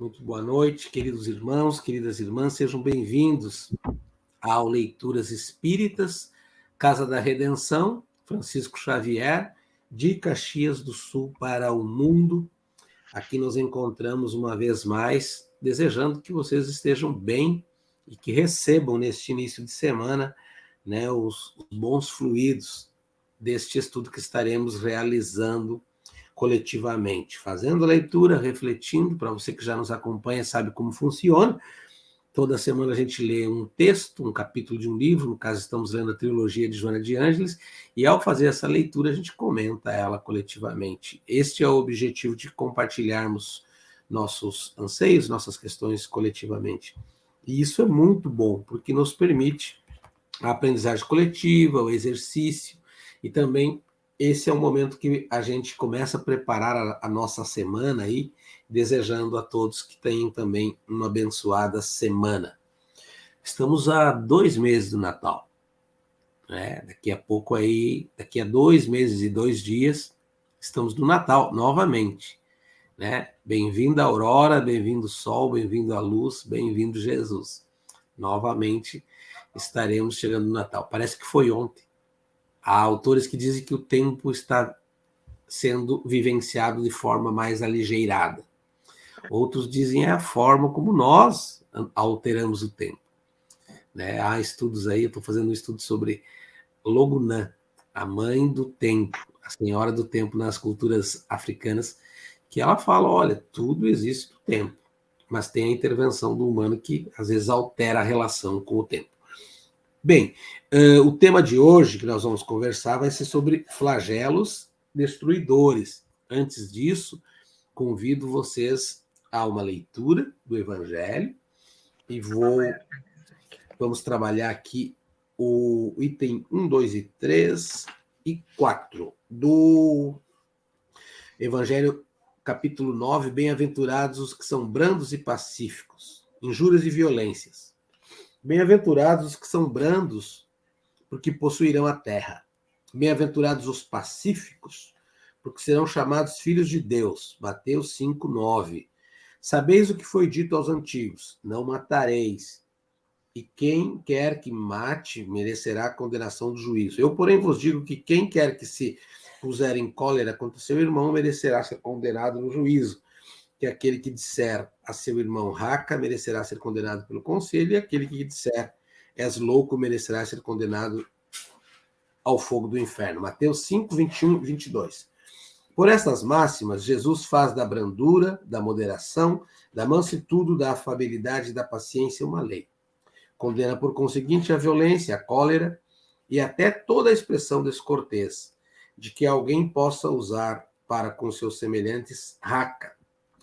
Muito boa noite, queridos irmãos, queridas irmãs, sejam bem-vindos ao Leituras Espíritas, Casa da Redenção, Francisco Xavier, de Caxias do Sul para o mundo. Aqui nos encontramos uma vez mais, desejando que vocês estejam bem e que recebam neste início de semana, né, os bons fluidos deste estudo que estaremos realizando coletivamente, fazendo a leitura, refletindo. Para você que já nos acompanha, sabe como funciona. Toda semana a gente lê um texto, um capítulo de um livro, no caso estamos lendo a trilogia de Joana de Ângeles, e ao fazer essa leitura a gente comenta ela coletivamente. Este é o objetivo de compartilharmos nossos anseios, nossas questões coletivamente. E isso é muito bom, porque nos permite a aprendizagem coletiva, o exercício, e também esse é o momento que a gente começa a preparar a nossa semana aí, desejando a todos que tenham também uma abençoada semana. Estamos a 2 meses do Natal, né? Daqui a pouco aí, daqui a 2 meses e 2 dias, estamos no Natal novamente, né? Bem-vindo a Aurora, bem-vindo o Sol, bem-vindo a Luz, bem-vindo Jesus. Novamente estaremos chegando no Natal. Parece que foi ontem. Há autores que dizem que o tempo está sendo vivenciado de forma mais aligeirada. Outros dizem a forma como nós alteramos o tempo, né? Há estudos aí, eu estou fazendo um estudo sobre Logunã, a mãe do tempo, a senhora do tempo nas culturas africanas, que ela fala, olha, tudo existe no tempo, mas tem a intervenção do humano que às vezes altera a relação com o tempo. Bem, o tema de hoje que nós vamos conversar vai ser sobre flagelos destruidores. Antes disso, convido vocês a uma leitura do Evangelho e vamos trabalhar aqui o item 1, 2 e 3 e 4 do Evangelho, capítulo 9, bem-aventurados os que são brandos e pacíficos, injúrias e violências. Bem-aventurados os que são brandos, porque possuirão a terra. Bem-aventurados os pacíficos, porque serão chamados filhos de Deus. Mateus 5, 9. Sabeis o que foi dito aos antigos: não matareis, e quem quer que mate merecerá a condenação do juízo. Eu, porém, vos digo que quem quer que se puser em cólera contra seu irmão merecerá ser condenado no juízo. Que aquele que disser a seu irmão raca merecerá ser condenado pelo conselho, e aquele que disser és louco merecerá ser condenado ao fogo do inferno. Mateus 5, 21 e 22. Por estas máximas, Jesus faz da brandura, da moderação, da mansitude, da afabilidade e da paciência uma lei. Condena, por conseguinte, a violência, a cólera e até toda a expressão descortês, de que alguém possa usar para com seus semelhantes raca.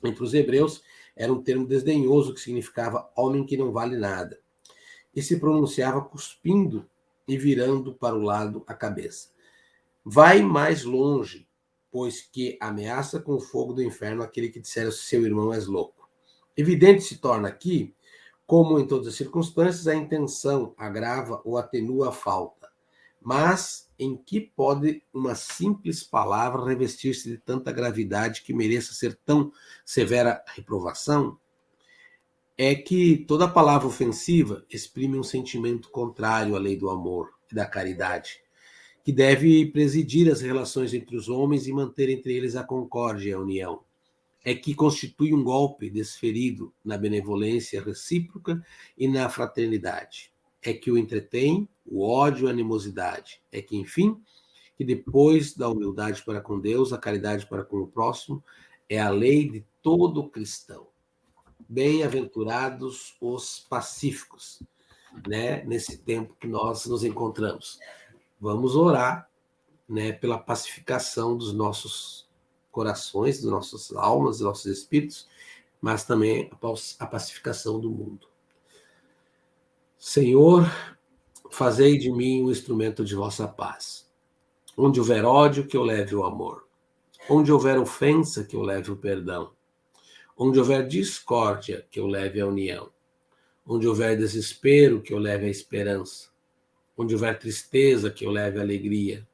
Entre os hebreus, era um termo desdenhoso que significava homem que não vale nada, e se pronunciava cuspindo e virando para o lado a cabeça. Vai mais longe, pois que ameaça com o fogo do inferno aquele que disser ao seu irmão és louco. Evidente se torna aqui, como em todas as circunstâncias, a intenção agrava ou atenua a falta. Mas em que pode uma simples palavra revestir-se de tanta gravidade que mereça ser tão severa reprovação? É que toda palavra ofensiva exprime um sentimento contrário à lei do amor e da caridade, que deve presidir as relações entre os homens e manter entre eles a concórdia e a união. É que constitui um golpe desferido na benevolência recíproca e na fraternidade. É que o entretém o ódio e a animosidade. É que, enfim, que depois da humildade para com Deus, a caridade para com o próximo, é a lei de todo cristão. Bem-aventurados os pacíficos, né? Nesse tempo que nós nos encontramos. Vamos orar, né, pela pacificação dos nossos corações, das nossas almas, dos nossos espíritos, mas também a pacificação do mundo. Senhor, fazei de mim um instrumento de vossa paz. Onde houver ódio, que eu leve o amor. Onde houver ofensa, que eu leve o perdão. Onde houver discórdia, que eu leve a união. Onde houver desespero, que eu leve a esperança. Onde houver tristeza, que eu leve a alegria.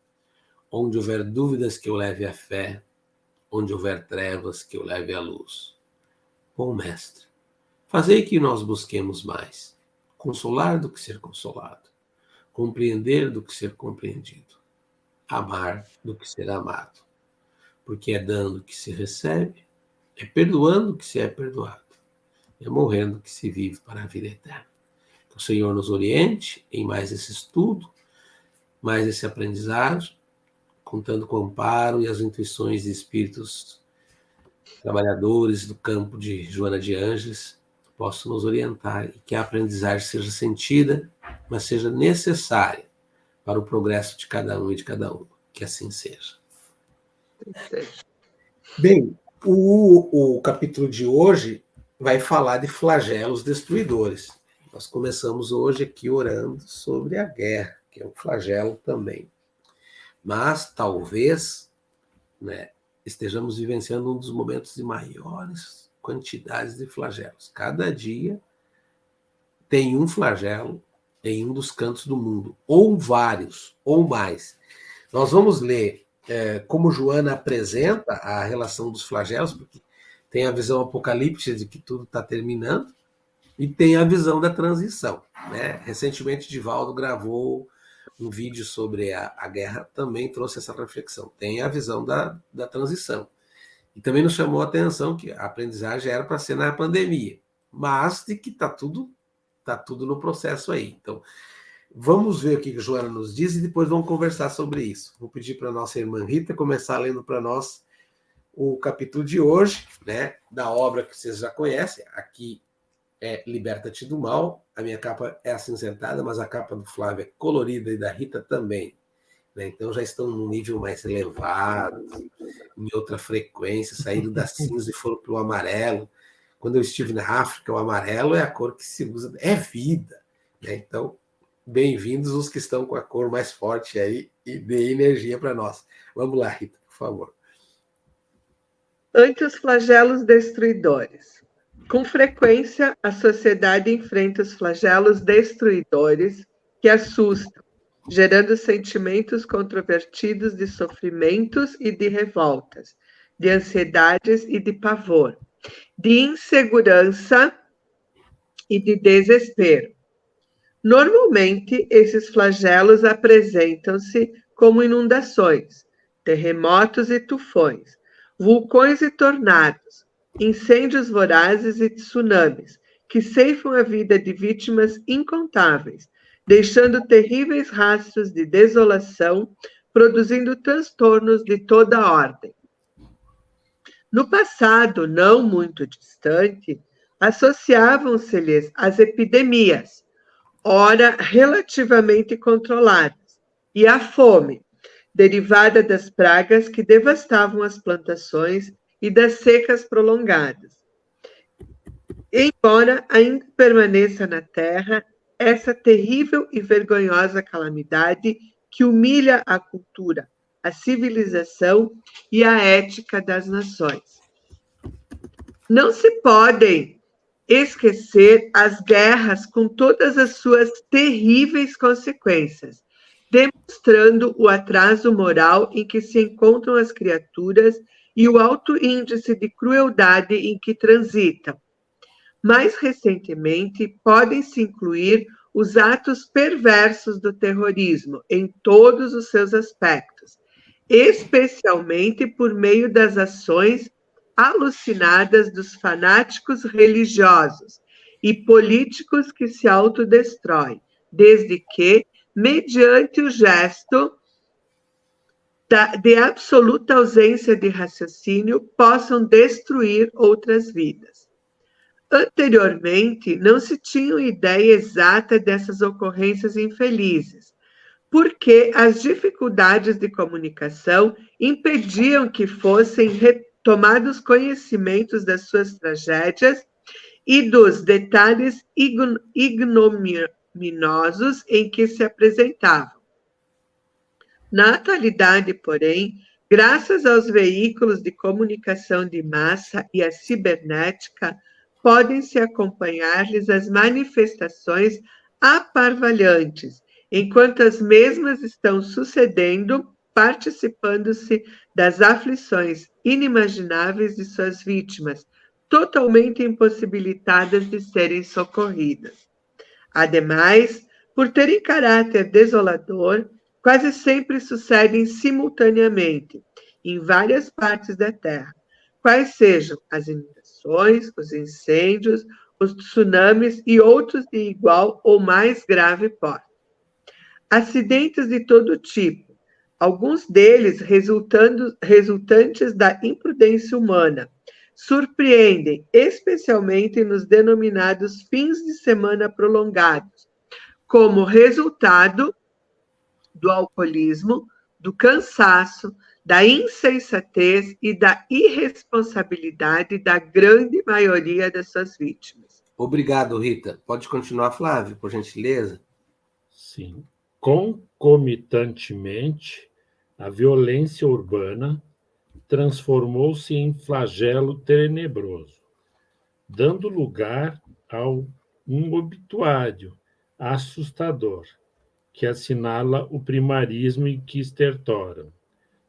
Onde houver dúvidas, que eu leve a fé. Onde houver trevas, que eu leve a luz. com o Mestre. Fazei que nós busquemos mais consolar do que ser consolado, compreender do que ser compreendido, amar do que ser amado, porque é dando que se recebe, é perdoando que se é perdoado, é morrendo que se vive para a vida eterna. Que o Senhor nos oriente em mais esse estudo, mais esse aprendizado, contando com o amparo e as intuições de espíritos trabalhadores do campo de Joana de Ângeles, possam nos orientar e que a aprendizagem seja sentida, mas seja necessária para o progresso de cada um e de cada uma. Que assim seja. Bem, o capítulo de hoje vai falar de flagelos destruidores. Nós começamos hoje aqui orando sobre a guerra, que é um flagelo também. Mas talvez, né, estejamos vivenciando um dos momentos de maiores quantidades de flagelos. Cada dia tem um flagelo em um dos cantos do mundo, ou vários, ou mais. Nós vamos ler como Joana apresenta a relação dos flagelos, porque tem a visão apocalíptica de que tudo está terminando, e tem a visão da transição. Né? Recentemente, Divaldo gravou um vídeo sobre a guerra, também trouxe essa reflexão. Tem a visão da transição. E também nos chamou a atenção que a aprendizagem era para ser na pandemia, mas de que está tudo no processo aí. Então, vamos ver o que a Joana nos diz e depois vamos conversar sobre isso. Vou pedir para a nossa irmã Rita começar lendo para nós o capítulo de hoje, né, da obra que vocês já conhecem. Aqui é Liberta-te do Mal. A minha capa é acinzentada, mas a capa do Flávio é colorida e da Rita também. Né? Então já estão num nível mais elevado, em outra frequência, saíram da cinza e foram para o amarelo. Quando eu estive na África, o amarelo é a cor que se usa, é vida. Né? Então, bem-vindos os que estão com a cor mais forte aí e dê energia para nós. Vamos lá, Rita, por favor. Ante os flagelos destruidores. Com frequência, a sociedade enfrenta os flagelos destruidores que assustam, gerando sentimentos controvertidos de sofrimentos e de revoltas, de ansiedades e de pavor, de insegurança e de desespero. Normalmente, esses flagelos apresentam-se como inundações, terremotos e tufões, vulcões e tornados, incêndios vorazes e tsunamis, que ceifam a vida de vítimas incontáveis, deixando terríveis rastros de desolação, produzindo transtornos de toda a ordem. No passado, não muito distante, associavam-se-lhes as epidemias, ora relativamente controladas, e a fome, derivada das pragas que devastavam as plantações e das secas prolongadas. Embora ainda permaneça na terra essa terrível e vergonhosa calamidade que humilha a cultura, a civilização e a ética das nações. Não se podem esquecer as guerras com todas as suas terríveis consequências, demonstrando o atraso moral em que se encontram as criaturas e o alto índice de crueldade em que transitam. Mais recentemente, podem-se incluir os atos perversos do terrorismo em todos os seus aspectos, especialmente por meio das ações alucinadas dos fanáticos religiosos e políticos que se autodestroem, desde que, mediante o gesto de absoluta ausência de raciocínio, possam destruir outras vidas. Anteriormente, não se tinha ideia exata dessas ocorrências infelizes, porque as dificuldades de comunicação impediam que fossem tomados conhecimentos das suas tragédias e dos detalhes ignominiosos em que se apresentavam. Na atualidade, porém, graças aos veículos de comunicação de massa e à cibernética, podem-se acompanhar-lhes as manifestações aparvalhantes, enquanto as mesmas estão sucedendo, participando-se das aflições inimagináveis de suas vítimas, totalmente impossibilitadas de serem socorridas. Ademais, por terem caráter desolador, quase sempre sucedem simultaneamente em várias partes da Terra, quais sejam as inundações, os incêndios, os tsunamis e outros de igual ou mais grave porte. Acidentes de todo tipo, alguns deles resultantes da imprudência humana, surpreendem, especialmente nos denominados fins de semana prolongados, como resultado do alcoolismo, do cansaço, da insensatez e da irresponsabilidade da grande maioria das suas vítimas. Obrigado, Rita. Pode continuar, Flávio, por gentileza? Sim. Concomitantemente, a violência urbana transformou-se em flagelo tenebroso, dando lugar a um obituário assustador, que assinala o primarismo em que estertoram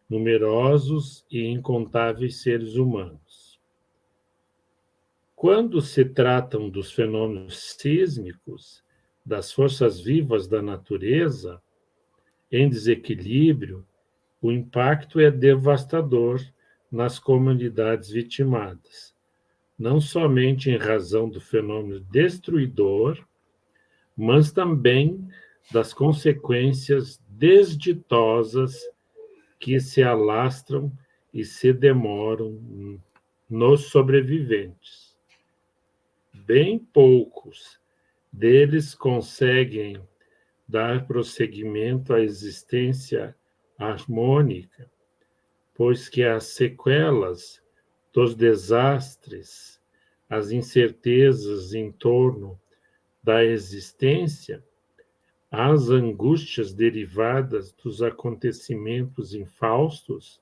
numerosos e incontáveis seres humanos. Quando se tratam dos fenômenos sísmicos, das forças vivas da natureza, em desequilíbrio, o impacto é devastador nas comunidades vitimadas, não somente em razão do fenômeno destruidor, mas também das consequências desditosas que se alastram e se demoram nos sobreviventes. Bem poucos deles conseguem dar prosseguimento à existência harmônica, pois que as sequelas dos desastres, as incertezas em torno da existência, as angústias derivadas dos acontecimentos infaustos,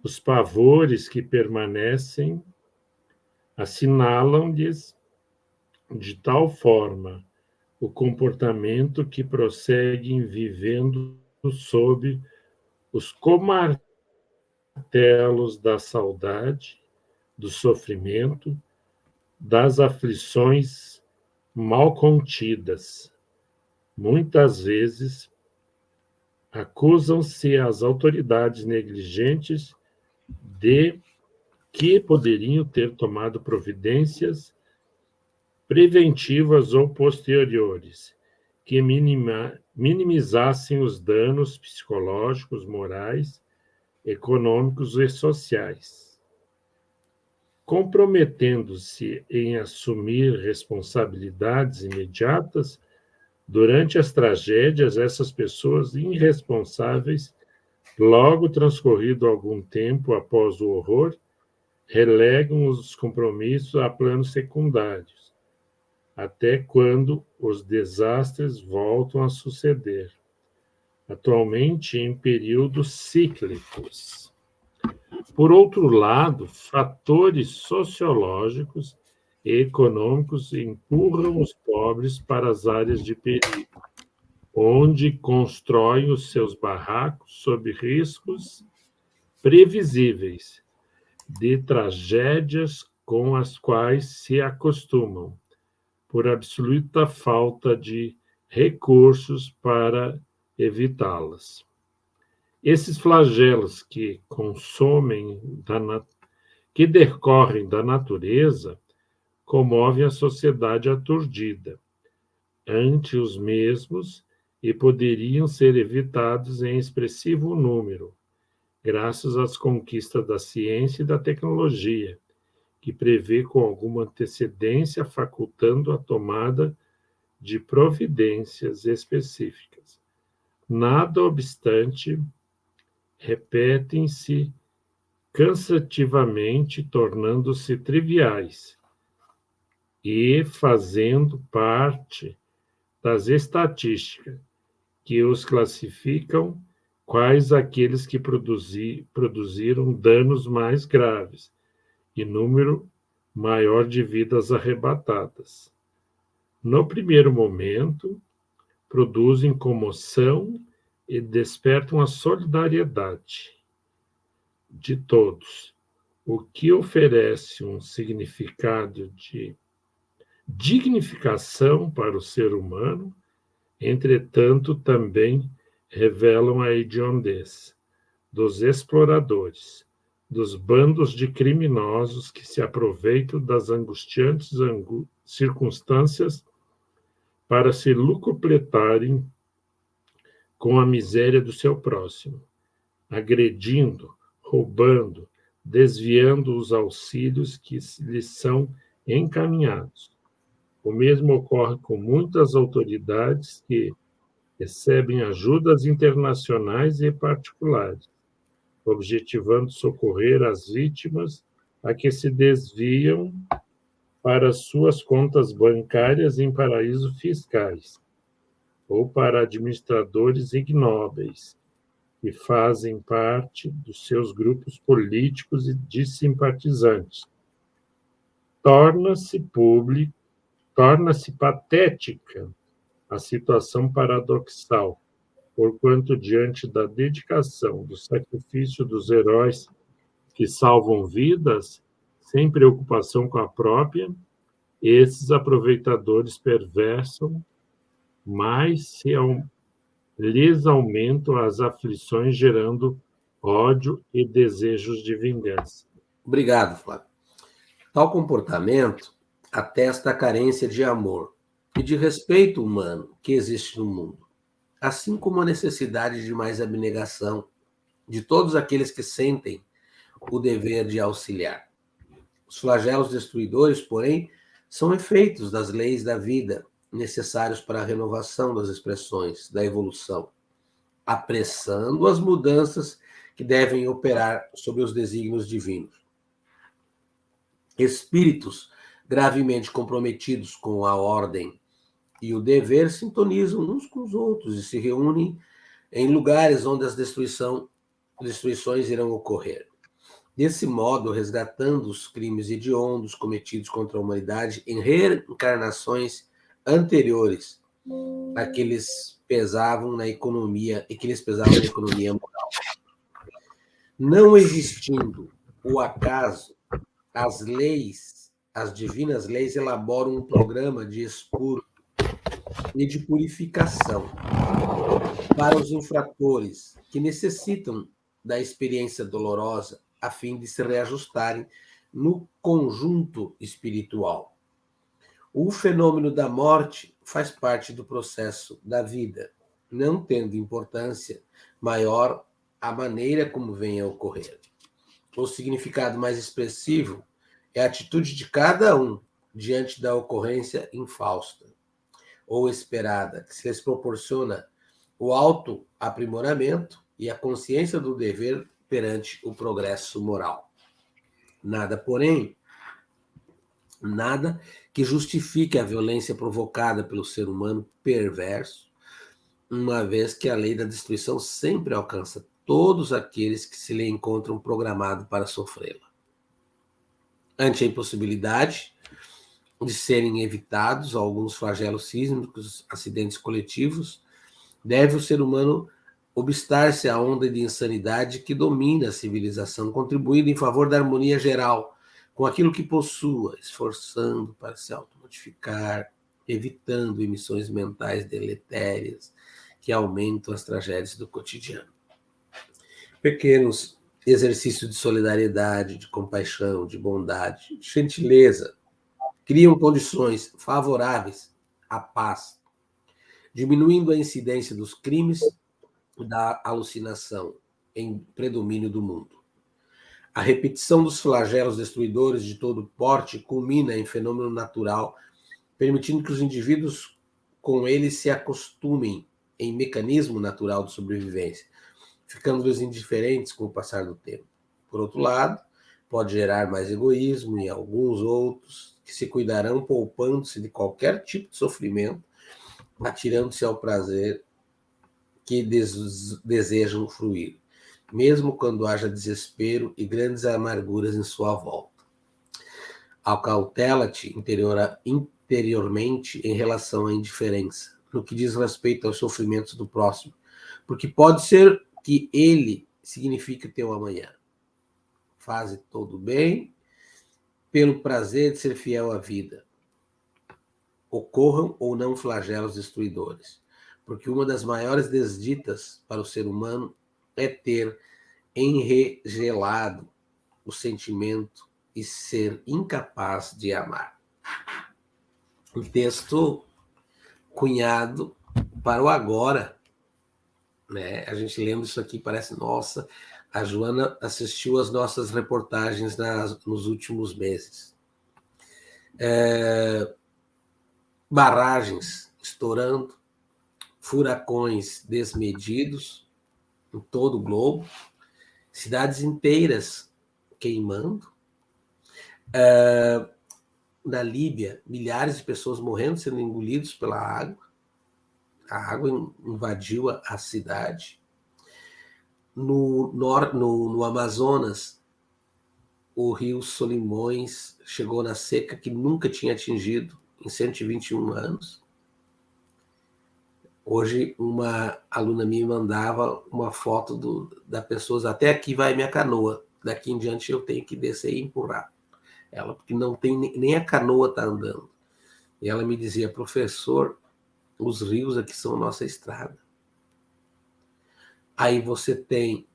os pavores que permanecem, assinalam-lhes de tal forma o comportamento que prosseguem vivendo sob os comartelos da saudade, do sofrimento, das aflições mal contidas. Muitas vezes, acusam-se as autoridades negligentes de que poderiam ter tomado providências preventivas ou posteriores, que minimizassem os danos psicológicos, morais, econômicos e sociais. Comprometendo-se em assumir responsabilidades imediatas, durante as tragédias, essas pessoas irresponsáveis, logo transcorrido algum tempo após o horror, relegam os compromissos a planos secundários, até quando os desastres voltam a suceder, atualmente em períodos cíclicos. Por outro lado, fatores sociológicos e econômicos empurram os pobres para as áreas de perigo, onde constroem os seus barracos sob riscos previsíveis de tragédias com as quais se acostumam, por absoluta falta de recursos para evitá-las. Esses flagelos que que decorrem da natureza comovem a sociedade aturdida ante os mesmos e poderiam ser evitados em expressivo número, graças às conquistas da ciência e da tecnologia, que prevê com alguma antecedência facultando a tomada de providências específicas. Nada obstante, repetem-se cansativamente, tornando-se triviais e fazendo parte das estatísticas que os classificam quais aqueles que produziram danos mais graves e número maior de vidas arrebatadas. No primeiro momento, produzem comoção e despertam a solidariedade de todos, o que oferece um significado de dignificação para o ser humano, entretanto, também revelam a hediondez dos exploradores, dos bandos de criminosos que se aproveitam das angustiantes circunstâncias para se locupletarem com a miséria do seu próximo, agredindo, roubando, desviando os auxílios que lhes são encaminhados. O mesmo ocorre com muitas autoridades que recebem ajudas internacionais e particulares, objetivando socorrer as vítimas a que se desviam para suas contas bancárias em paraísos fiscais, ou para administradores ignóbeis, que fazem parte dos seus grupos políticos e de simpatizantes. Torna-se patética a situação paradoxal, porquanto, diante da dedicação, do sacrifício dos heróis que salvam vidas, sem preocupação com a própria, esses aproveitadores perversam, mas lhes aumentam as aflições, gerando ódio e desejos de vingança. Obrigado, Flávio. Tal comportamento atesta a carência de amor e de respeito humano que existe no mundo, assim como a necessidade de mais abnegação de todos aqueles que sentem o dever de auxiliar. Os flagelos destruidores, porém, são efeitos das leis da vida necessários para a renovação das expressões da evolução, apressando as mudanças que devem operar sobre os desígnios divinos. Espíritos gravemente comprometidos com a ordem e o dever sintonizam uns com os outros e se reúnem em lugares onde as destruições irão ocorrer. Desse modo, resgatando os crimes hediondos cometidos contra a humanidade em reencarnações anteriores a que lhes pesavam na economia moral. Não existindo o acaso, as divinas leis elaboram um programa de expurgo e de purificação para os infratores que necessitam da experiência dolorosa a fim de se reajustarem no conjunto espiritual. O fenômeno da morte faz parte do processo da vida, não tendo importância maior a maneira como venha a ocorrer. O significado mais expressivo é a atitude de cada um diante da ocorrência infausta ou esperada, que se lhes proporciona o autoaprimoramento e a consciência do dever perante o progresso moral. Nada, porém, nada que justifique a violência provocada pelo ser humano perverso, uma vez que a lei da destruição sempre alcança todos aqueles que se lhe encontram programados para sofrê-la. Ante a impossibilidade de serem evitados alguns flagelos sísmicos, acidentes coletivos, deve o ser humano obstar-se à onda de insanidade que domina a civilização, contribuindo em favor da harmonia geral com aquilo que possua, esforçando para se automodificar, evitando emissões mentais deletérias que aumentam as tragédias do cotidiano. Pequenos exercícios de solidariedade, de compaixão, de bondade, de gentileza, criam condições favoráveis à paz, diminuindo a incidência dos crimes da alucinação em predomínio do mundo. A repetição dos flagelos destruidores de todo porte culmina em fenômeno natural, permitindo que os indivíduos com eles se acostumem em mecanismo natural de sobrevivência, ficando-lhes indiferentes com o passar do tempo. Por outro lado, pode gerar mais egoísmo em alguns outros, que se cuidarão poupando-se de qualquer tipo de sofrimento, atirando-se ao prazer que desejam fruir, mesmo quando haja desespero e grandes amarguras em sua volta. Acautela-te interiormente em relação à indiferença, no que diz respeito aos sofrimentos do próximo, porque pode ser que ele signifique o teu amanhã. faze todo bem, pelo prazer de ser fiel à vida. Ocorram ou não flagelos destruidores, porque uma das maiores desditas para o ser humano é ter enregelado o sentimento e ser incapaz de amar. Um texto cunhado para o agora, né? A gente lendo isso aqui parece, nossa, a Joana assistiu às nossas reportagens nos últimos meses. Barragens estourando, furacões desmedidos em todo o globo, cidades inteiras queimando. Na Líbia, milhares de pessoas morrendo, sendo engolidos pela água. A água invadiu a cidade. No Amazonas, o rio Solimões chegou na seca que nunca tinha atingido em 121 anos. Hoje, uma aluna minha mandava uma foto da pessoa, até aqui vai minha canoa, daqui em diante eu tenho que descer e empurrar ela, porque não tem, nem a canoa está andando. E ela me dizia, professor, os rios aqui são nossa estrada. Aí você tem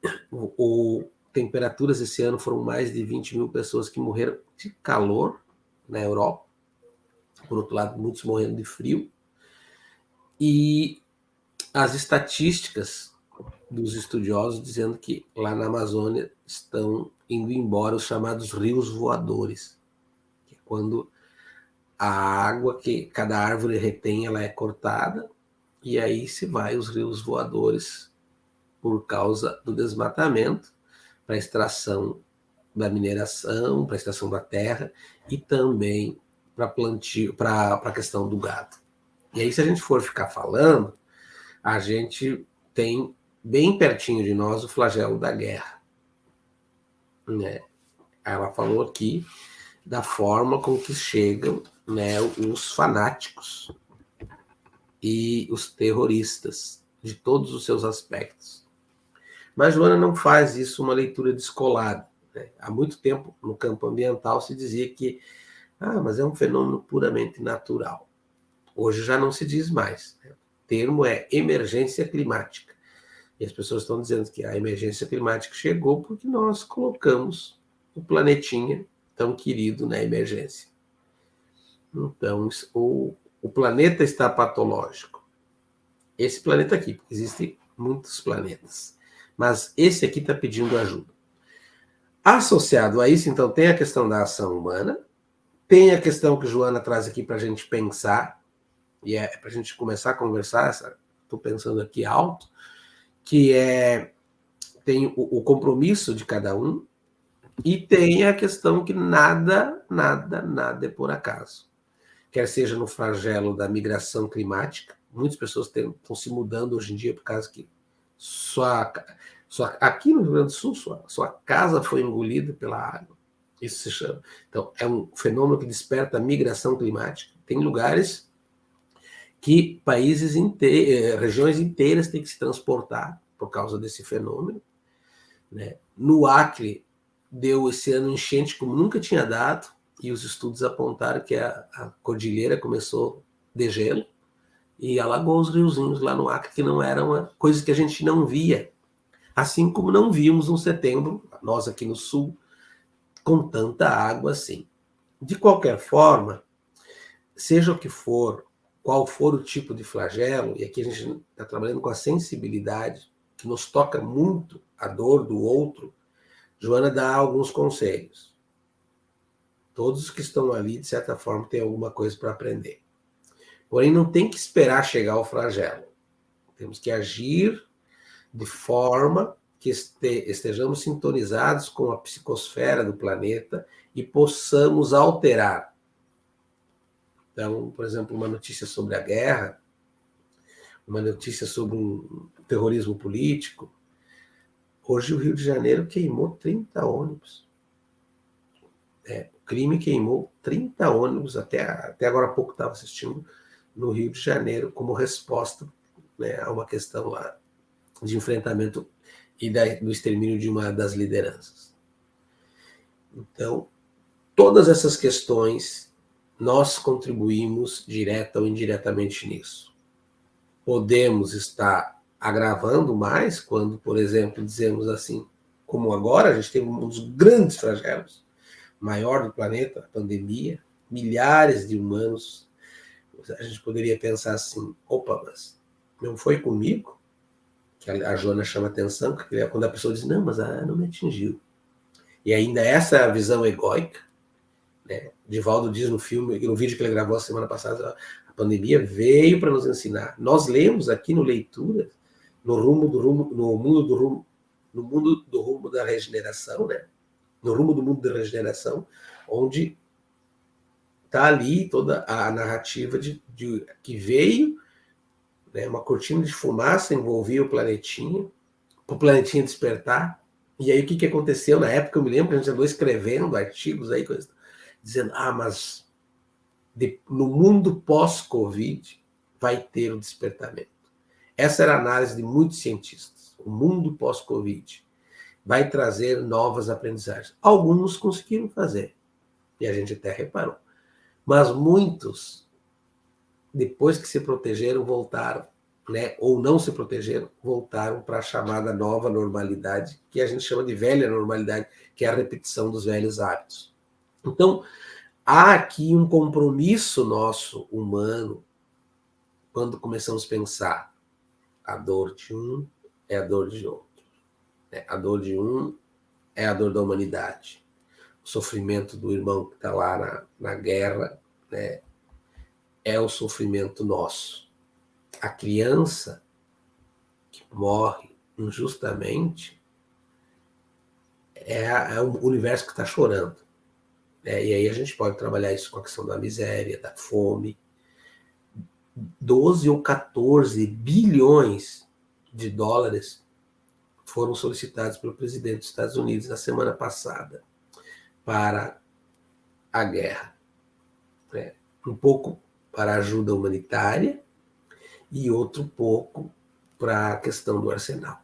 temperaturas esse ano, foram mais de 20 mil pessoas que morreram de calor na Europa. Por outro lado, muitos morrendo de frio. E as estatísticas dos estudiosos dizendo que lá na Amazônia estão indo embora os chamados rios voadores, que é quando a água que cada árvore retém, ela é cortada, e aí se vai os rios voadores por causa do desmatamento, para a extração da mineração, para a extração da terra, e também para plantio, para a questão do gado. E aí, se a gente for ficar falando, a gente tem bem pertinho de nós o flagelo da guerra, né? Ela falou aqui da forma com que chegam, né, os fanáticos e os terroristas, de todos os seus aspectos. Mas Joana não faz isso uma leitura descolada, né? Há muito tempo, no campo ambiental, se dizia que mas é um fenômeno puramente natural. Hoje já não se diz mais, né? O termo é emergência climática. E as pessoas estão dizendo que a emergência climática chegou porque nós colocamos o planetinha tão querido na emergência. Então, o planeta está patológico. Esse planeta aqui, porque existem muitos planetas. Mas esse aqui está pedindo ajuda. Associado a isso, então, tem a questão da ação humana, tem a questão que Joana traz aqui para a gente pensar, e é para a gente começar a conversar, estou pensando aqui alto, que tem o compromisso de cada um, e tem a questão que nada é por acaso. Quer seja no flagelo da migração climática, muitas pessoas estão se mudando hoje em dia por causa que aqui no Rio Grande do Sul, sua casa foi engolida pela água. Isso se chama. Então, é um fenômeno que desperta a migração climática. Tem lugares que regiões inteiras têm que se transportar por causa desse fenômeno, né? No Acre, deu esse ano enchente como nunca tinha dado, e os estudos apontaram que a cordilheira começou de gelo e alagou os riozinhos lá no Acre, que não era uma coisa que a gente não via. Assim como não vimos um setembro, nós aqui no Sul, com tanta água assim. De qualquer forma, seja o que for, qual for o tipo de flagelo, e aqui a gente está trabalhando com a sensibilidade, que nos toca muito a dor do outro, Joana dá alguns conselhos. Todos os que estão ali, de certa forma, têm alguma coisa para aprender. Porém, não tem que esperar chegar ao flagelo. Temos que agir de forma que estejamos sintonizados com a psicosfera do planeta e possamos alterar. Então, por exemplo, uma notícia sobre a guerra, uma notícia sobre um terrorismo político. Hoje o Rio de Janeiro queimou 30 ônibus. O crime queimou 30 ônibus, até agora há pouco estava assistindo, no Rio de Janeiro, como resposta, né, a uma questão lá de enfrentamento e do extermínio de uma das lideranças. Então, todas essas questões, nós contribuímos direta ou indiretamente nisso. Podemos estar agravando mais quando, por exemplo, dizemos assim, como agora, a gente teve um dos grandes flagelos, maior do planeta, a pandemia, milhares de humanos. A gente poderia pensar assim, opa, mas não foi comigo? Que a Joana chama atenção, quando a pessoa diz, não, mas não me atingiu. E ainda essa é a visão egóica, né? Divaldo diz no filme, no vídeo que ele gravou a semana passada, a pandemia veio para nos ensinar. Nós lemos aqui no Leitura, no mundo do rumo da regeneração, né? No rumo do mundo da regeneração, onde está ali toda a narrativa que veio, né? Uma cortina de fumaça envolvia o planetinha, para o planetinha despertar. E aí o que aconteceu na época? Eu me lembro que a gente andou escrevendo artigos aí, dizendo, mas no mundo pós-Covid vai ter o despertamento. Essa era a análise de muitos cientistas. O mundo pós-Covid vai trazer novas aprendizagens. Alguns conseguiram fazer, e a gente até reparou. Mas muitos, depois que se protegeram, voltaram, né? Ou não se protegeram, voltaram para a chamada nova normalidade, que a gente chama de velha normalidade, que é a repetição dos velhos hábitos. Então, há aqui um compromisso nosso, humano, quando começamos a pensar a dor de um é a dor de outro. A dor de um é a dor da humanidade. O sofrimento do irmão que está lá na guerra, né, é o sofrimento nosso. A criança que morre injustamente é o universo que está chorando. E aí a gente pode trabalhar isso com a questão da miséria, da fome. 12 ou 14 bilhões de dólares foram solicitados pelo presidente dos Estados Unidos na semana passada para a guerra. Um pouco para a ajuda humanitária e outro pouco para a questão do arsenal.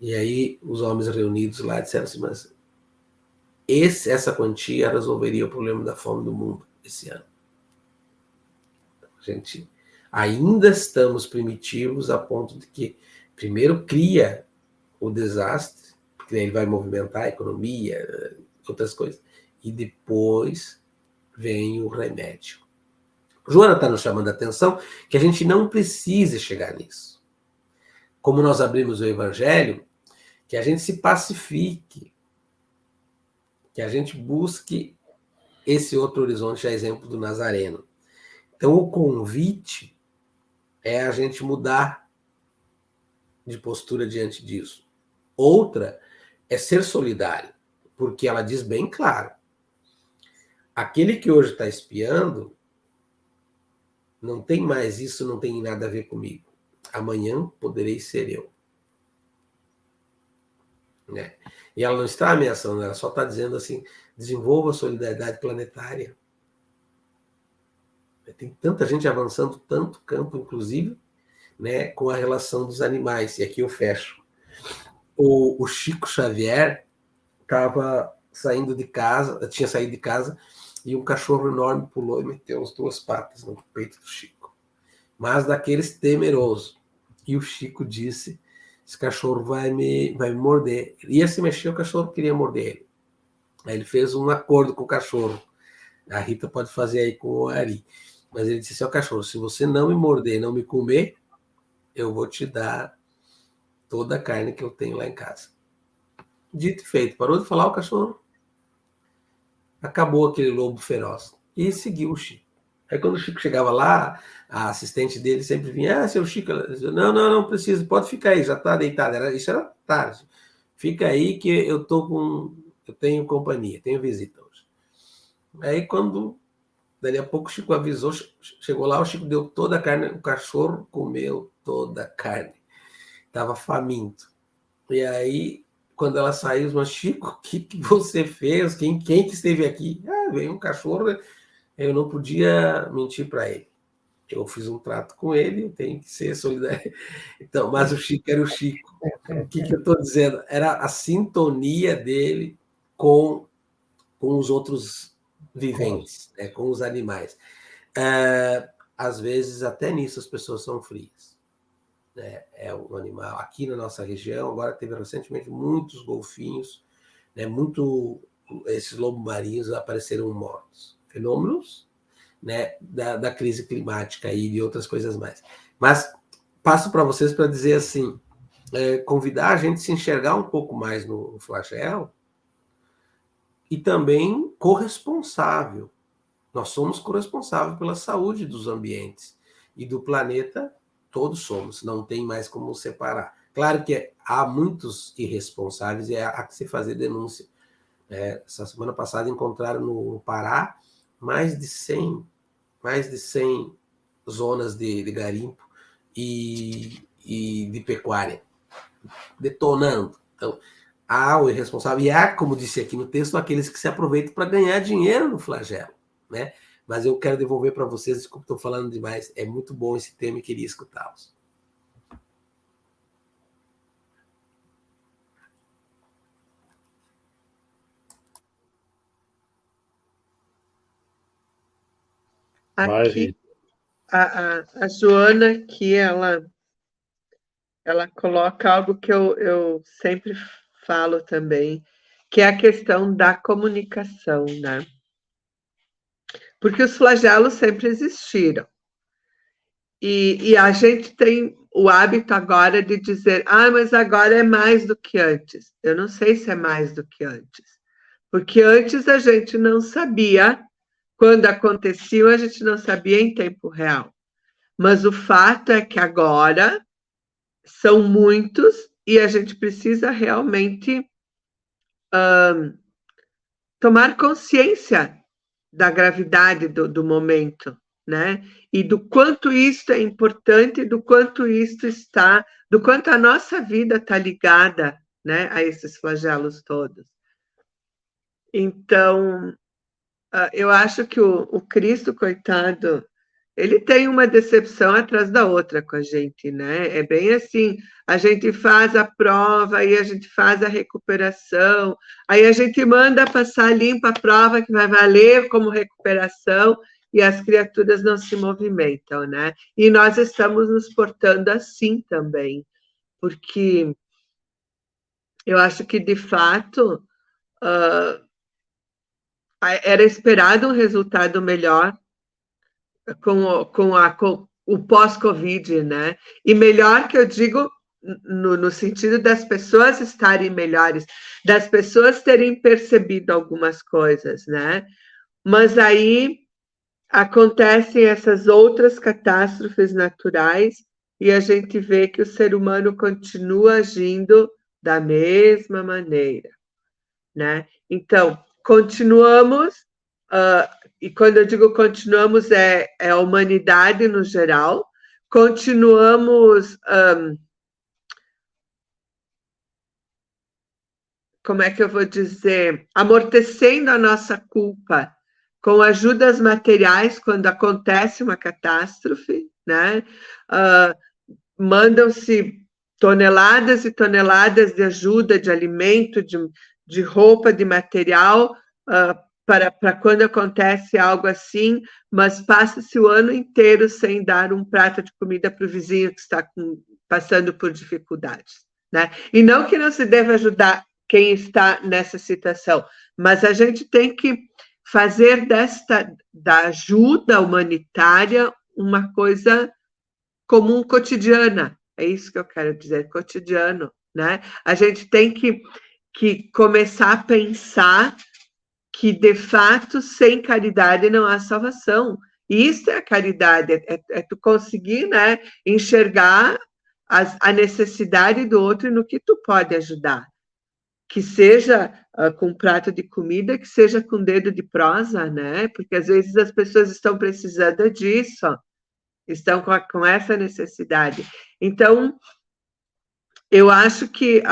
E aí os homens reunidos lá disseram assim, mas essa quantia resolveria o problema da fome do mundo esse ano. Gente, ainda estamos primitivos a ponto de que primeiro cria o desastre, porque ele vai movimentar a economia, outras coisas, e depois vem o remédio. Joana está nos chamando a atenção que a gente não precisa chegar nisso. Como nós abrimos o Evangelho, que a gente se pacifique, que a gente busque esse outro horizonte, a exemplo do Nazareno. Então, o convite é a gente mudar de postura diante disso. Outra é ser solidário, porque ela diz bem claro, aquele que hoje está espiando, não tem mais isso, não tem nada a ver comigo. Amanhã poderei ser eu. Né? E ela não está ameaçando, ela só está dizendo assim, desenvolva a solidariedade planetária. Tem tanta gente avançando, tanto campo, inclusive, né, com a relação dos animais. E aqui eu fecho. O Chico Xavier estava saindo de casa, tinha saído de casa, e um cachorro enorme pulou e meteu as duas patas no peito do Chico. Mas daqueles temeroso. E o Chico disse, esse cachorro vai me morder. Ele ia se mexer, o cachorro queria morder ele. Aí ele fez um acordo com o cachorro. A Rita pode fazer aí com o Ari. Mas ele disse, cachorro, se você não me morder, não me comer, eu vou te dar toda a carne que eu tenho lá em casa. Dito e feito. Parou de falar o cachorro. Acabou aquele lobo feroz. E seguiu o Chico. Aí quando o Chico chegava lá, a assistente dele sempre vinha, seu Chico, dizia, não precisa, pode ficar aí, já está deitado. Isso era tarde. Fica aí que eu tenho companhia, tenho visita hoje. Aí quando, dali a pouco o Chico avisou, chegou lá, o Chico deu toda a carne, o cachorro comeu toda a carne. Estava faminto. E aí, quando ela saiu, mas Chico, o que você fez? Quem que esteve aqui? Veio um cachorro, eu não podia mentir para ele. Eu fiz um trato com ele, eu tenho que ser solidário. Então, mas o Chico era o Chico. O que eu estou dizendo? Era a sintonia dele com com os outros viventes, né, com os animais. Às vezes, até nisso, as pessoas são frias. Né? É um animal. Aqui na nossa região, agora teve recentemente muitos golfinhos, né? Esses lobos marinhos apareceram mortos. Fenômenos, né, da crise climática e de outras coisas mais. Mas passo para vocês para dizer assim, convidar a gente a se enxergar um pouco mais no flagelo e também corresponsável. Nós somos corresponsáveis pela saúde dos ambientes e do planeta, todos somos, não tem mais como separar. Claro que há muitos irresponsáveis e há que se fazer denúncia. Essa semana passada encontraram no Pará mais de 100 zonas de garimpo e de pecuária, detonando. Então, há o irresponsável e há, como disse aqui no texto, aqueles que se aproveitam para ganhar dinheiro no flagelo. Né? Mas eu quero devolver para vocês, desculpa, estou falando demais, é muito bom esse tema e queria escutá-los. Aqui, a Joana aqui, ela coloca algo que eu sempre falo também, que é a questão da comunicação, né? Porque os flagelos sempre existiram. E a gente tem o hábito agora de dizer, mas agora é mais do que antes. Eu não sei se é mais do que antes. Porque antes a gente não sabia, quando aconteciam, a gente não sabia em tempo real. Mas o fato é que agora são muitos e a gente precisa realmente tomar consciência da gravidade do momento, né? E do quanto isso é importante, do quanto a nossa vida está ligada, né, a esses flagelos todos. Então, eu acho que o Cristo, coitado, ele tem uma decepção atrás da outra com a gente, né? É bem assim, a gente faz a prova, aí a gente faz a recuperação, aí a gente manda passar limpa a prova que vai valer como recuperação e as criaturas não se movimentam, né? E nós estamos nos portando assim também, porque eu acho que, de fato, era esperado um resultado melhor com o pós-Covid, né? E melhor que eu digo no sentido das pessoas estarem melhores, das pessoas terem percebido algumas coisas, né? Mas aí acontecem essas outras catástrofes naturais e a gente vê que o ser humano continua agindo da mesma maneira, né? Então, continuamos, e quando eu digo continuamos, é a humanidade no geral, continuamos, como é que eu vou dizer, amortecendo a nossa culpa com ajudas materiais quando acontece uma catástrofe, né? Mandam-se toneladas e toneladas de ajuda, de alimento, de roupa, de material, para quando acontece algo assim, mas passa-se o ano inteiro sem dar um prato de comida para o vizinho que está passando por dificuldades, né? E não que não se deva ajudar quem está nessa situação, mas a gente tem que fazer da ajuda humanitária uma coisa comum, cotidiana. É isso que eu quero dizer, cotidiano, né? A gente tem que começar a pensar que, de fato, sem caridade não há salvação. E isso é a caridade, é tu conseguir, né, enxergar a necessidade do outro e no que tu pode ajudar. Que seja com um prato de comida, que seja com dedo de prosa, né? Porque às vezes as pessoas estão precisando disso, estão com essa necessidade. Então, eu acho que,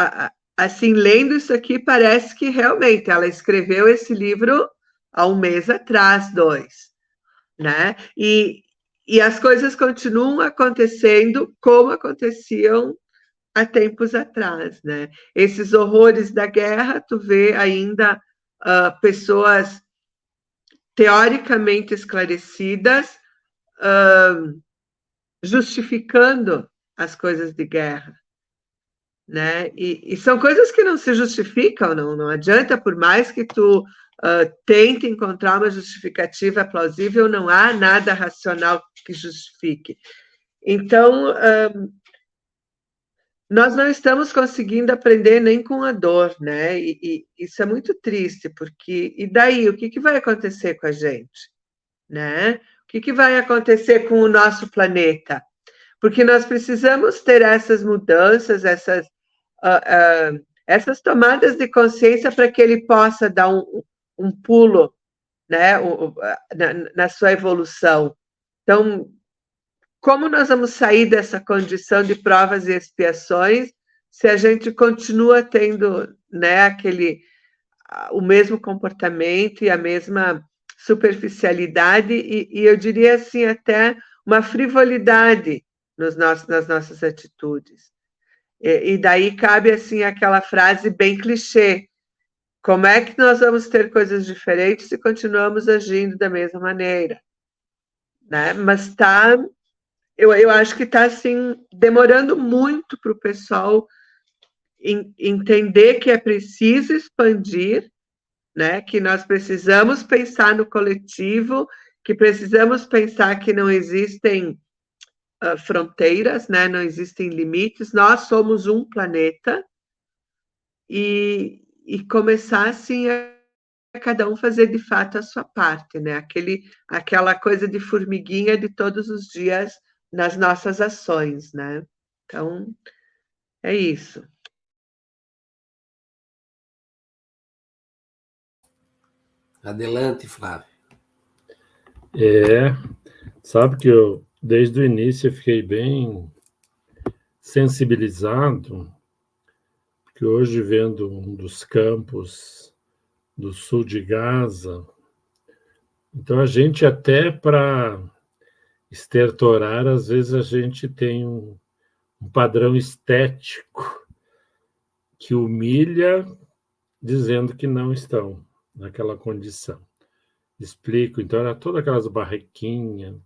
assim, lendo isso aqui, parece que realmente ela escreveu esse livro há um mês atrás, 2, né? E as coisas continuam acontecendo como aconteciam há tempos atrás, né? Esses horrores da guerra, tu vê ainda pessoas teoricamente esclarecidas justificando as coisas de guerra, né? E são coisas que não se justificam, não adianta, por mais que tu tente encontrar uma justificativa plausível, não há nada racional que justifique. Então, nós não estamos conseguindo aprender nem com a dor, né? E isso é muito triste, porque e daí, o que vai acontecer com a gente, né? O que vai acontecer com o nosso planeta? Porque nós precisamos ter essas mudanças, essas tomadas de consciência para que ele possa dar um pulo, né, na sua evolução. Então, como nós vamos sair dessa condição de provas e expiações se a gente continua tendo, né, o mesmo comportamento e a mesma superficialidade e eu diria assim até uma frivolidade nas nossas atitudes. E daí cabe assim aquela frase bem clichê: como é que nós vamos ter coisas diferentes se continuamos agindo da mesma maneira, né? Mas eu acho que está assim demorando muito para o pessoal entender que é preciso expandir, né? Que nós precisamos pensar no coletivo, que precisamos pensar que não existem fronteiras, né? Não existem limites, nós somos um planeta e começar assim a cada um fazer de fato a sua parte, né? Aquela coisa de formiguinha de todos os dias nas nossas ações, né? Então, é isso. Adelante, Flávio. Sabe que eu, desde o início, eu fiquei bem sensibilizado, porque hoje, vendo um dos campos do sul de Gaza, então a gente até para estertorar, às vezes a gente tem um padrão estético que humilha, dizendo que não estão naquela condição. Explico, então era todas aquelas barraquinhas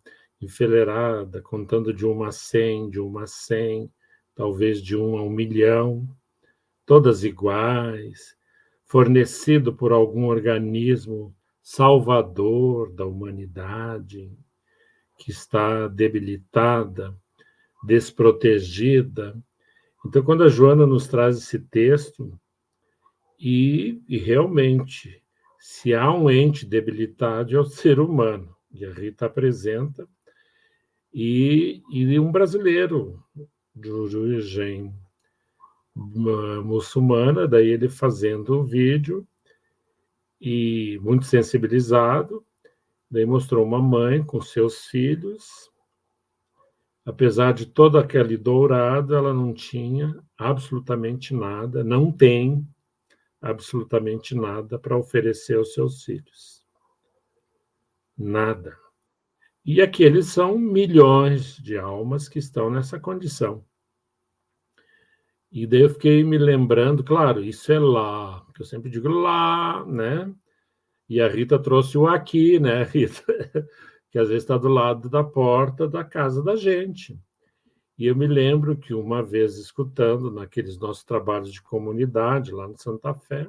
enfileiradas, contando de 1 a 100, de 1 a 100, talvez de 1 a 1 milhão, todas iguais, fornecido por algum organismo salvador da humanidade, que está debilitada, desprotegida. Então, quando a Joana nos traz esse texto, e realmente, se há um ente debilitado, é o ser humano, e a Rita apresenta, e um brasileiro de origem muçulmana, daí ele fazendo o vídeo, e muito sensibilizado, daí mostrou uma mãe com seus filhos, apesar de todo aquele dourado, ela não tinha absolutamente nada, não tem absolutamente nada para oferecer aos seus filhos. Nada. E aqueles são milhões de almas que estão nessa condição. E daí eu fiquei me lembrando, claro, isso é lá, que eu sempre digo lá, né? E a Rita trouxe o aqui, né, Rita? Que às vezes está do lado da porta da casa da gente. E eu me lembro que uma vez escutando naqueles nossos trabalhos de comunidade lá no Santa Fé,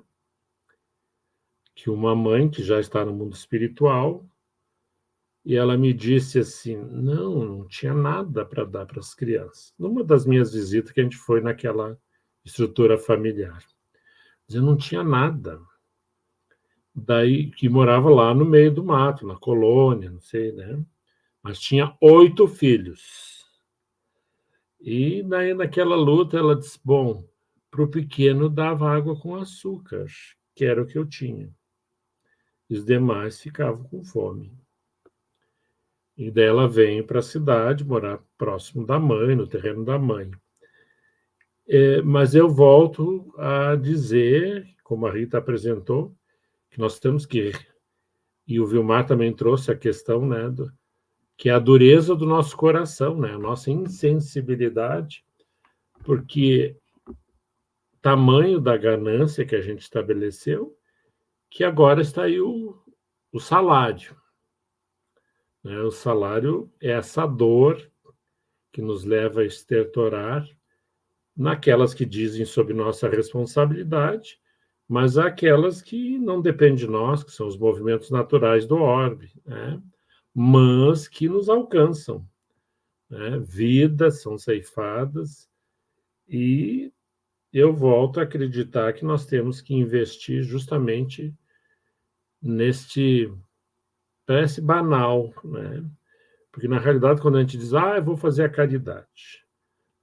que uma mãe que já está no mundo espiritual, e ela me disse assim, não tinha nada para dar para as crianças. Numa das minhas visitas que a gente foi naquela estrutura familiar. Mas eu não tinha nada. Daí, que morava lá no meio do mato, na colônia, não sei, né? Mas tinha 8 filhos. E daí, naquela luta, ela disse, bom, para o pequeno dava água com açúcar, que era o que eu tinha. E os demais ficavam com fome. E daí ela vem para a cidade, morar próximo da mãe, no terreno da mãe. Mas eu volto a dizer, como a Rita apresentou, que nós temos que, e o Vilmar também trouxe a questão, né, que é a dureza do nosso coração, né, a nossa insensibilidade, porque tamanho da ganância que a gente estabeleceu, que agora está aí o salário. Né? O salário é essa dor que nos leva a estertorar naquelas que dizem sobre nossa responsabilidade, mas aquelas que não dependem de nós, que são os movimentos naturais do orbe, né? Mas que nos alcançam. Né? Vidas são ceifadas e eu volto a acreditar que nós temos que investir justamente neste, parece banal, né? Porque na realidade quando a gente diz, eu vou fazer a caridade,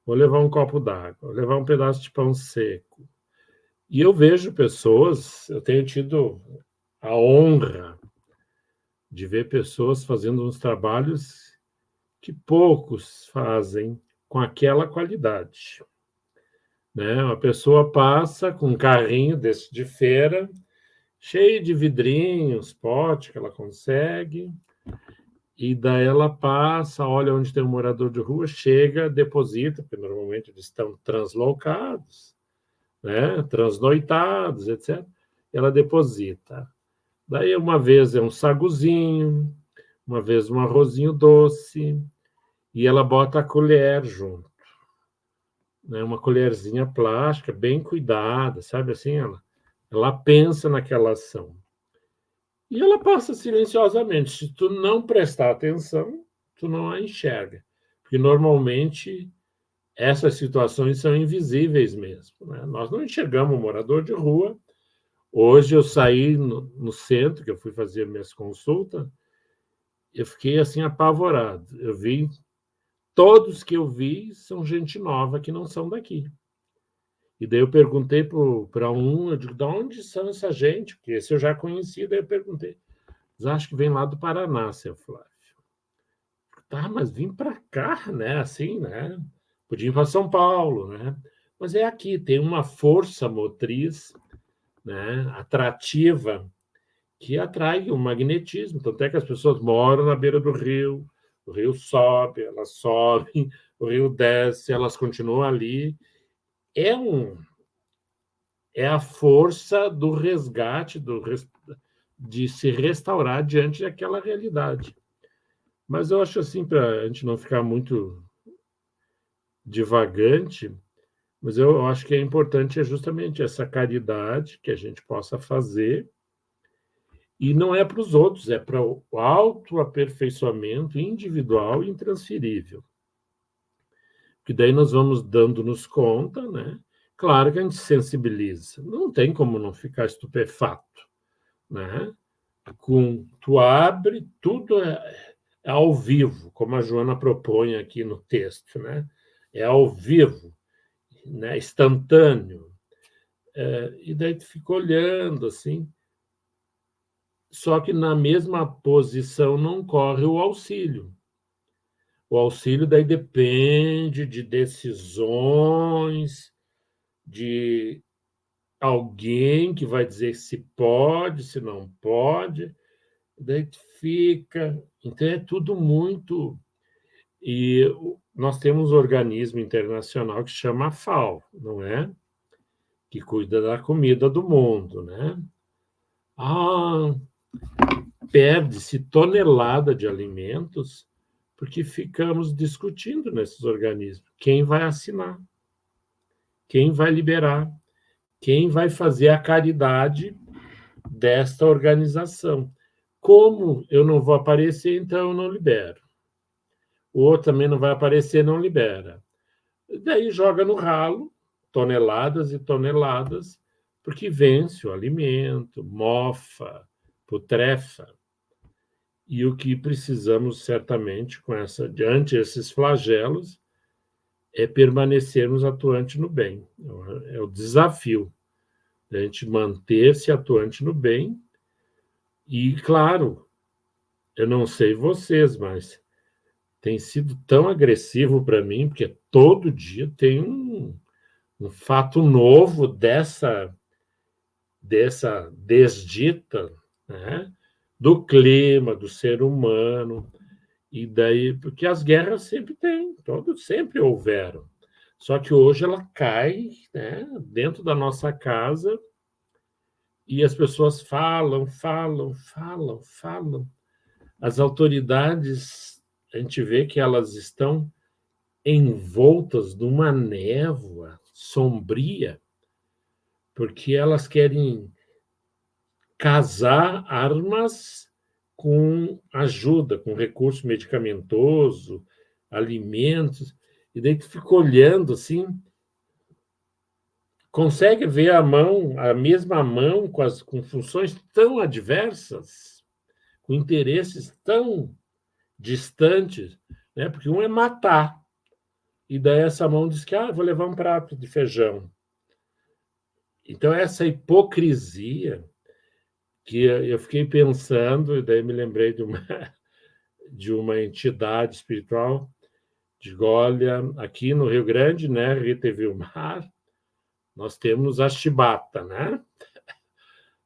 vou levar um copo d'água, vou levar um pedaço de pão seco, e eu vejo pessoas, eu tenho tido a honra de ver pessoas fazendo uns trabalhos que poucos fazem com aquela qualidade. Né? Uma pessoa passa com um carrinho desse de feira, cheio de vidrinhos, pote que ela consegue, e daí ela passa, olha onde tem um morador de rua, chega, deposita, porque normalmente eles estão translocados, né? Transnoitados, etc. Ela deposita. Daí uma vez é um saguzinho, uma vez um arrozinho doce, e ela bota a colher junto. Né, uma colherzinha plástica, bem cuidada, sabe assim? Ela pensa naquela ação. E ela passa silenciosamente. Se tu não prestar atenção, tu não a enxerga. Porque normalmente essas situações são invisíveis mesmo. Né? Nós não enxergamos o morador de rua. Hoje eu saí no centro, que eu fui fazer minhas consultas, eu fiquei assim apavorado. Eu vi, todos que eu vi são gente nova que não são daqui. E daí eu perguntei para um, eu digo, de onde são essa gente? Porque esse eu já conheci, daí eu perguntei. Eles acham que vem lá do Paraná, seu Flávio. Tá, mas vim para cá, né? Assim, né? Podia ir para São Paulo, né? Mas é aqui, tem uma força motriz, né? Atrativa, que atrai o magnetismo. Tanto é que as pessoas moram na beira do rio, o rio sobe, elas sobem, o rio desce, elas continuam ali. É a força do resgate, de se restaurar diante daquela realidade. Mas eu acho assim, para a gente não ficar muito divagante, mas eu acho que é importante justamente essa caridade que a gente possa fazer, e não é para os outros, é para o autoaperfeiçoamento individual e intransferível. Que daí nós vamos dando-nos conta, né? Claro que a gente sensibiliza, não tem como não ficar estupefato, né? Tu abre, tudo é ao vivo, como a Joana propõe aqui no texto, né? É ao vivo, né? Instantâneo. E daí tu fica olhando, assim, só que na mesma posição não corre o auxílio. O auxílio daí depende de decisões, de alguém que vai dizer se pode, se não pode, daí fica. Então é tudo muito. E nós temos um organismo internacional que chama a FAO, não é? Que cuida da comida do mundo, né? Perde-se tonelada de alimentos porque ficamos discutindo nesses organismos. Quem vai assinar? Quem vai liberar? Quem vai fazer a caridade desta organização? Como eu não vou aparecer, então eu não libero. O outro também não vai aparecer, não libera. Daí joga no ralo toneladas e toneladas, porque vence o alimento, mofa, putrefa. E o que precisamos certamente diante desses flagelos é permanecermos atuantes no bem. É o desafio a gente manter-se atuante no bem. E, claro, eu não sei vocês, mas tem sido tão agressivo para mim, porque todo dia tem um fato novo dessa desdita, né? Do clima, do ser humano, e daí, porque as guerras sempre tem, sempre houveram. Só que hoje ela cai, né, dentro da nossa casa E as pessoas falam. As autoridades, a gente vê que elas estão envoltas numa névoa sombria, porque elas querem casar armas com ajuda, com recurso medicamentoso, alimentos, e daí tu fica olhando assim, consegue ver a mesma mão com funções tão adversas, com interesses tão distantes, né? Porque um é matar, e daí essa mão diz que vou levar um prato de feijão. Então, essa hipocrisia que eu fiquei pensando, e daí me lembrei de uma entidade espiritual, digo, olha, aqui no Rio Grande, né, Rita e Vilmar, nós temos a chibata, né?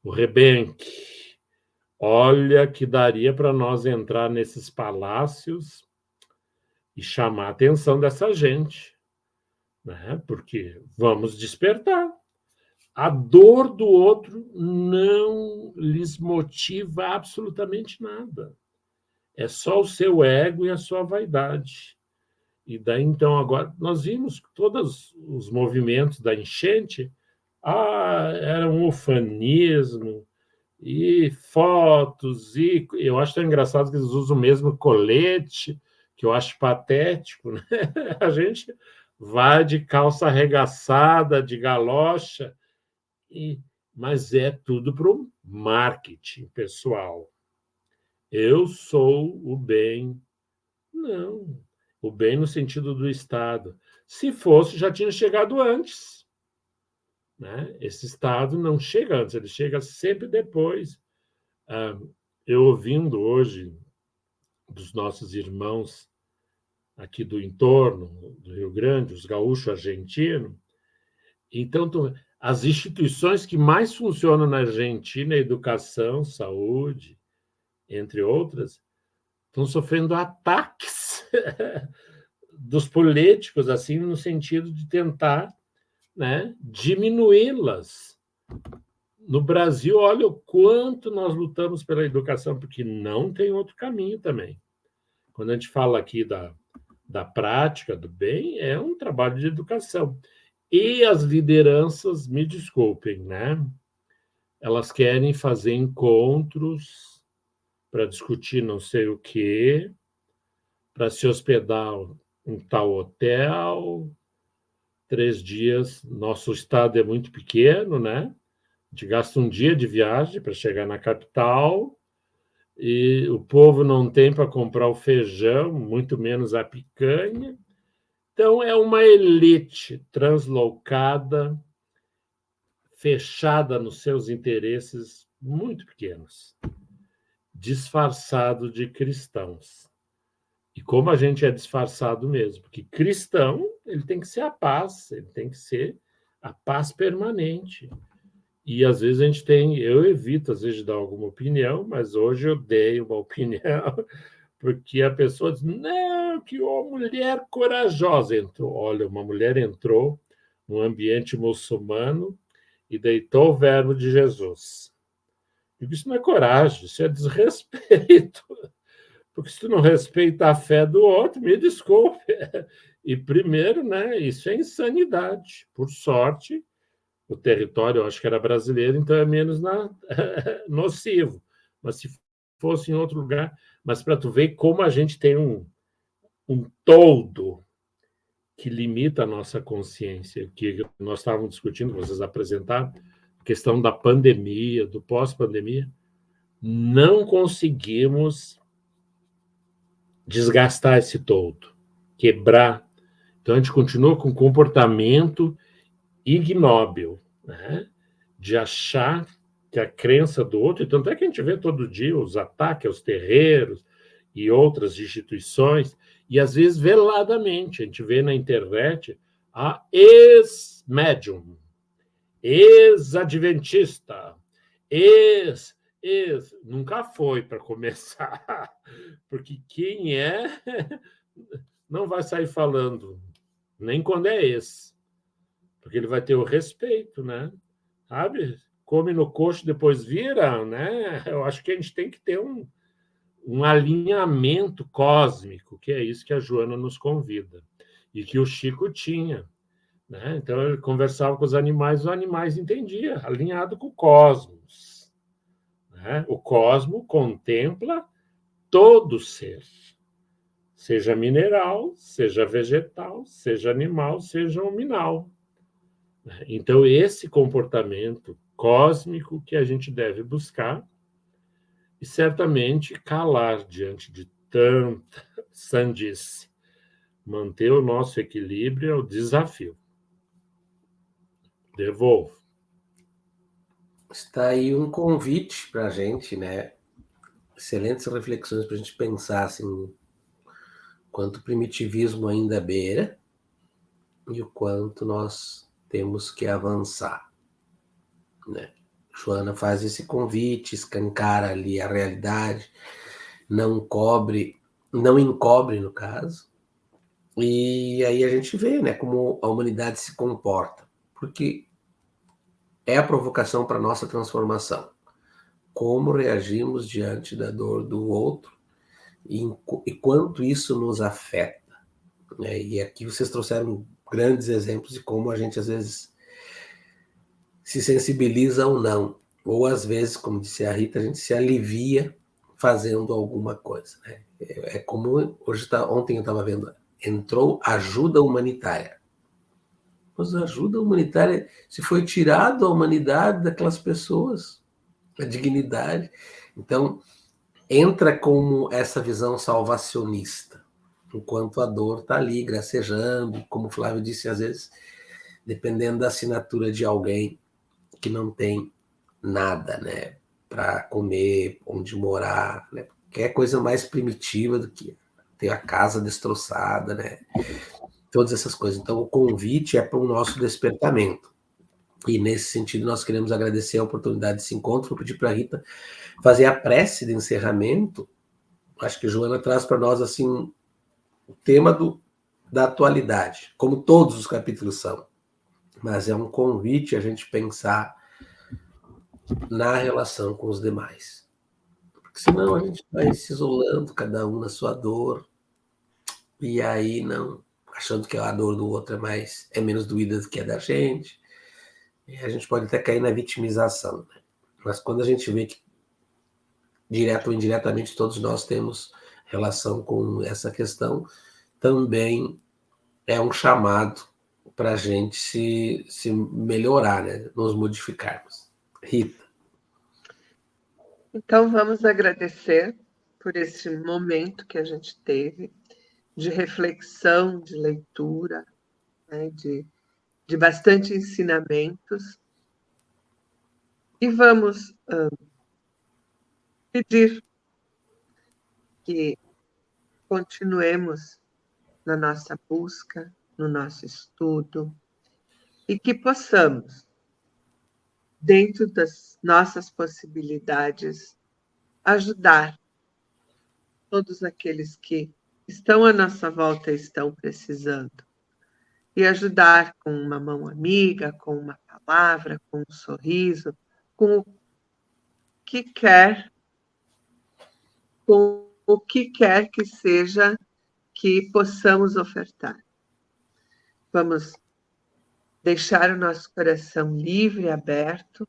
O rebenque. Olha que daria para nós entrar nesses palácios e chamar a atenção dessa gente, né? Porque vamos despertar. A dor do outro não lhes motiva absolutamente nada. É só o seu ego e a sua vaidade. E daí, então, agora, nós vimos todos os movimentos da enchente, era um ufanismo, e fotos, e eu acho tão engraçado que eles usam o mesmo colete, que eu acho patético, né? A gente vai de calça arregaçada, de galocha, mas é tudo para o marketing pessoal. Eu sou o bem. Não, o bem no sentido do Estado. Se fosse, já tinha chegado antes. Né? Esse Estado não chega antes, ele chega sempre depois. Eu ouvindo hoje dos nossos irmãos aqui do entorno do Rio Grande, os gaúchos argentinos, então as instituições que mais funcionam na Argentina, educação, saúde, entre outras, estão sofrendo ataques dos políticos, assim, no sentido de tentar, né, diminuí-las. No Brasil, olha o quanto nós lutamos pela educação, porque não tem outro caminho também. Quando a gente fala aqui da prática do bem, é um trabalho de educação. E as lideranças, me desculpem, né? Elas querem fazer encontros para discutir não sei o quê, para se hospedar em tal hotel, 3 dias. Nosso estado é muito pequeno, né? A gente gasta um dia de viagem para chegar na capital e o povo não tem para comprar o feijão, muito menos a picanha. Então, é uma elite translocada, fechada nos seus interesses muito pequenos, disfarçado de cristãos. E como a gente é disfarçado mesmo, porque cristão, ele tem que ser a paz, ele tem que ser a paz permanente. E às vezes eu evito às vezes de dar alguma opinião, mas hoje eu dei uma opinião, porque a pessoa diz, não, que uma mulher corajosa entrou. Olha, uma mulher entrou num ambiente muçulmano e deitou o verbo de Jesus. E isso não é coragem, isso é desrespeito. Porque se tu não respeita a fé do outro, me desculpe. E primeiro, né, isso é insanidade. Por sorte, o território, eu acho que era brasileiro, então é menos nocivo. Mas se fosse em outro lugar, mas para tu ver como a gente tem um todo que limita a nossa consciência, que nós estávamos discutindo, vocês apresentaram, a questão da pandemia, do pós-pandemia, não conseguimos desgastar esse todo, quebrar. Então, a gente continua com comportamento ignóbil, né? De achar que a crença do outro, e tanto é que a gente vê todo dia os ataques aos terreiros e outras instituições, e às vezes veladamente, a gente vê na internet a ex-médium, ex-adventista, nunca foi para começar, porque quem é não vai sair falando, nem quando é esse, porque ele vai ter o respeito, né? Sabe? come no coxo, depois vira, né? Eu acho que a gente tem que ter um alinhamento cósmico, que é isso que a Joana nos convida, e que o Chico tinha, né? Então, ele conversava com os animais entendiam, alinhado com o cosmos, né? O cosmo contempla todo ser, seja mineral, seja vegetal, seja animal, seja hominal. Então, esse comportamento cósmico que a gente deve buscar e certamente calar diante de tanta sandice. Manter o nosso equilíbrio é o desafio. Devolvo. Está aí um convite para a gente, né? Excelentes reflexões para a gente pensar assim, quanto o primitivismo ainda beira e o quanto nós temos que avançar, né? Joana faz esse convite, escancara ali a realidade, não encobre no caso, e aí a gente vê, né, como a humanidade se comporta, porque é a provocação para a nossa transformação. Como reagimos diante da dor do outro e quanto isso nos afeta, né? E aqui vocês trouxeram grandes exemplos de como a gente às vezes se sensibiliza ou não, ou às vezes, como disse a Rita, a gente se alivia fazendo alguma coisa, né? É como ontem eu estava vendo, entrou ajuda humanitária. Mas a ajuda humanitária, se foi tirado a humanidade daquelas pessoas, a dignidade. Então, entra como essa visão salvacionista, enquanto a dor está ali, gracejando, como o Flávio disse, às vezes, dependendo da assinatura de alguém que não tem nada, né, para comer, onde morar, né, que é coisa mais primitiva do que ter a casa destroçada, né, todas essas coisas. Então, o convite é para o nosso despertamento. E, nesse sentido, nós queremos agradecer a oportunidade desse encontro. Vou pedir para a Rita fazer a prece de encerramento. Acho que Joana traz para nós assim o tema da atualidade, como todos os capítulos são. Mas é um convite a gente pensar na relação com os demais. Porque senão a gente vai se isolando, cada um na sua dor, e aí não, achando que a dor do outro é menos doída do que a da gente. E a gente pode até cair na vitimização, né? Mas quando a gente vê que, direto ou indiretamente, todos nós temos relação com essa questão, também é um chamado para a gente se melhorar, né? Nos modificarmos. Rita. Então, vamos agradecer por esse momento que a gente teve de reflexão, de leitura, né? de bastante ensinamentos. E vamos pedir que continuemos na nossa busca, no nosso estudo, e que possamos, dentro das nossas possibilidades, ajudar todos aqueles que estão à nossa volta e estão precisando. E ajudar com uma mão amiga, com uma palavra, com um sorriso, com o que quer, com o que quer que seja que possamos ofertar. Vamos deixar o nosso coração livre e aberto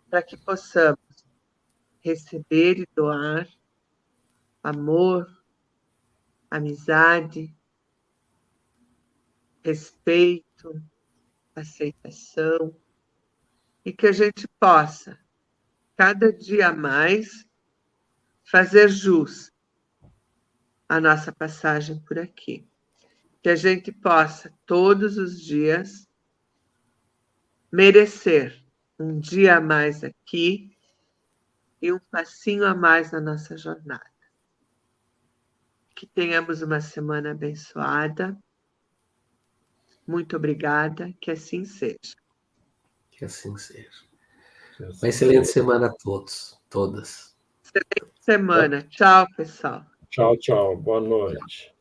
para que possamos receber e doar amor, amizade, respeito, aceitação, e que a gente possa, cada dia mais, fazer jus à nossa passagem por aqui. Que a gente possa, todos os dias, merecer um dia a mais aqui e um passinho a mais na nossa jornada. Que tenhamos uma semana abençoada. Muito obrigada, que assim seja. Que assim seja. Uma excelente semana a todos, todas. Excelente semana. Tchau, pessoal. Tchau, tchau. Boa noite.